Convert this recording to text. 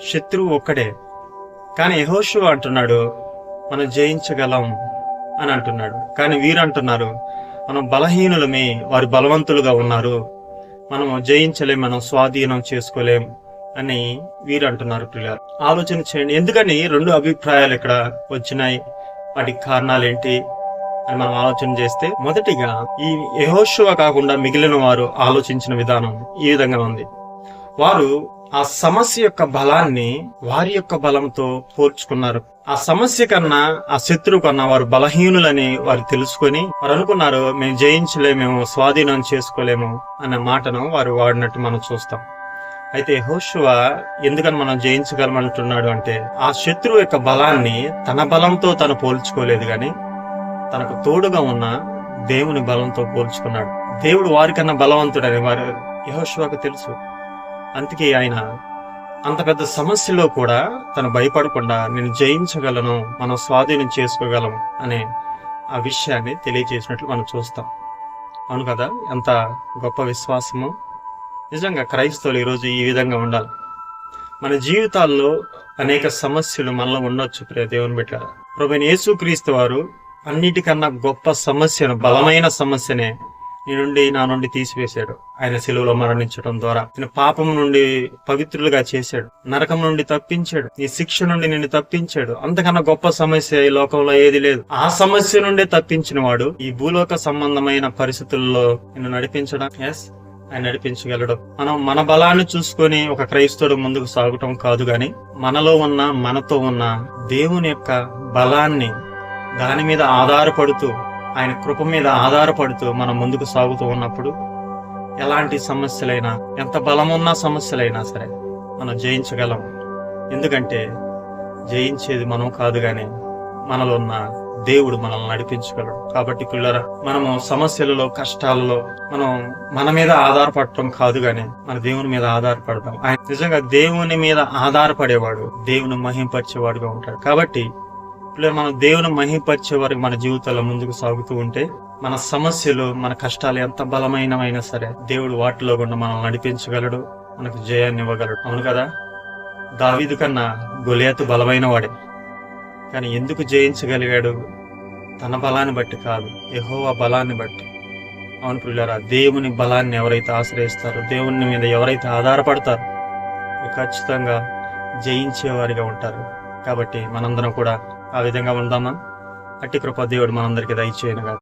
శత్రువు ఒక్కడే. కానీ యెహోషువ అంటున్నాడు మనం జయించగలం అని అంటున్నాడు. కానీ వీరు అంటున్నారు మనం బలహీనులమే, వారు బలవంతులుగా ఉన్నారు, మనము జయించలేం, మనం స్వాధీనం చేసుకోలేం అని వీరు అంటున్నారు. ప్రియులారా, ఆలోచన చేయండి, ఎందుకని రెండు అభిప్రాయాలు ఇక్కడ వచ్చినాయి, వాటికి కారణాలు ఏంటి అని మనం ఆలోచన చేస్తే, మొదటిగా ఈ యెహోషువ కాకుండా మిగిలిన వారు ఆలోచించిన విధానం ఈ విధంగా ఉంది. వారు ఆ సమస్య యొక్క బలాన్ని వారి యొక్క బలంతో పోల్చుకున్నారు. ఆ సమస్య కన్నా, ఆ శత్రువు కన్నా వారు బలహీనులని వారు తెలుసుకొని వారు అనుకున్నారు మేము జయించలేమేమో, స్వాధీనం చేసుకోలేము అన్న మాటను వారు వాడినట్టు మనం చూస్తాం. అయితే యెహోషువ ఎందుకని మనం జయించగలమంటున్నాడు అంటే, ఆ శత్రువు యొక్క బలాన్ని తన బలంతో తను పోల్చుకోలేదు, గాని తనకు తోడుగా ఉన్న దేవుని బలంతో పోల్చుకున్నాడు. దేవుడు వారికన్నా బలవంతుడని వారు యెహోషువకు తెలుసు. అందుకే ఆయన అంత పెద్ద సమస్యలో కూడా తను భయపడకుండా నేను జయించగలను, మనం స్వాధీనం చేసుకోగలం అనే ఆ విషయాన్ని తెలియజేసినట్లు మనం చూస్తాం. అవును కదా, ఎంత గొప్ప విశ్వాసము! నిజంగా క్రైస్తవులు ఈరోజు ఈ విధంగా ఉండాలి. మన జీవితాల్లో అనేక సమస్యలు మనలో ఉండొచ్చు. ప్రియ దేవుని బిడ్డలారా, ప్రభువైన యేసుక్రీస్తు వారు అన్నిటికన్నా గొప్ప సమస్యను, బలమైన సమస్యనే నా నుండి తీసివేశాడు. ఆయన శిలువలో మరణించడం ద్వారా నేను పాపం నుండి పవిత్రులుగా చేశాడు, నరకం నుండి తప్పించాడు, ఈ శిక్ష నుండి నిన్ను తప్పించాడు. అంతకన్నా గొప్ప సమస్య ఈ లోకంలో ఏది లేదు. ఆ సమస్య నుండే తప్పించిన వాడు ఈ భూలోక సంబంధమైన పరిస్థితుల్లో నిన్ను నడిపించడం, ఆయన నడిపించగలడు. మనం మన బలాన్ని చూసుకొని ఒక క్రైస్తవుడు ముందుకు సాగటం కాదు, గాని మనలో ఉన్న, మనతో ఉన్న దేవుని యొక్క బలాన్ని, దాని మీద ఆధారపడుతూ, ఆయన కృప మీద ఆధారపడుతూ మనం ముందుకు సాగుతూ ఉన్నప్పుడు ఎలాంటి సమస్యలైనా, ఎంత బలమున్న సమస్యలైనా సరే మనం జయించగలం. ఎందుకంటే జయించేది మనం కాదు, గాని మనలో ఉన్న దేవుడు మనల్ని నడిపించగలడు. కాబట్టి పిల్లరా, మనము సమస్యలలో, కష్టాలలో మనం మన మీద ఆధారపడటం కాదు, గాని మన దేవుని మీద ఆధారపడతాం. ఆయన నిజంగా దేవుని మీద ఆధారపడేవాడు దేవుని మహింపరిచేవాడుగా ఉంటాడు. కాబట్టి మనం దేవుని మహింపరిచే వారికి మన జీవితాల్లో ముందుకు సాగుతూ ఉంటే మన సమస్యలు, మన కష్టాలు ఎంత బలమైనవైనా సరే దేవుడు వాటిలో కూడా మనల్ని నడిపించగలడు, మనకు జయాన్ని ఇవ్వగలడు. అవును కదా, దావీదు కన్నా గొలియాతు బలమైన వాడే, కానీ ఎందుకు జయించగలిగాడు? తన బలాన్ని బట్టి కాదు, యెహోవా బలాన్ని బట్టి. అవును ప్రియులారా, దేవుని బలాన్ని ఎవరైతే ఆశ్రయిస్తారో, దేవుని మీద ఎవరైతే ఆధారపడతారో ఖచ్చితంగా జయించేవారిగా ఉంటారు. కాబట్టి మనందరం కూడా ఆ విధంగా ఉందామా? అట్టి కృప దేవుడు మనందరికీ దయచేయనుగా.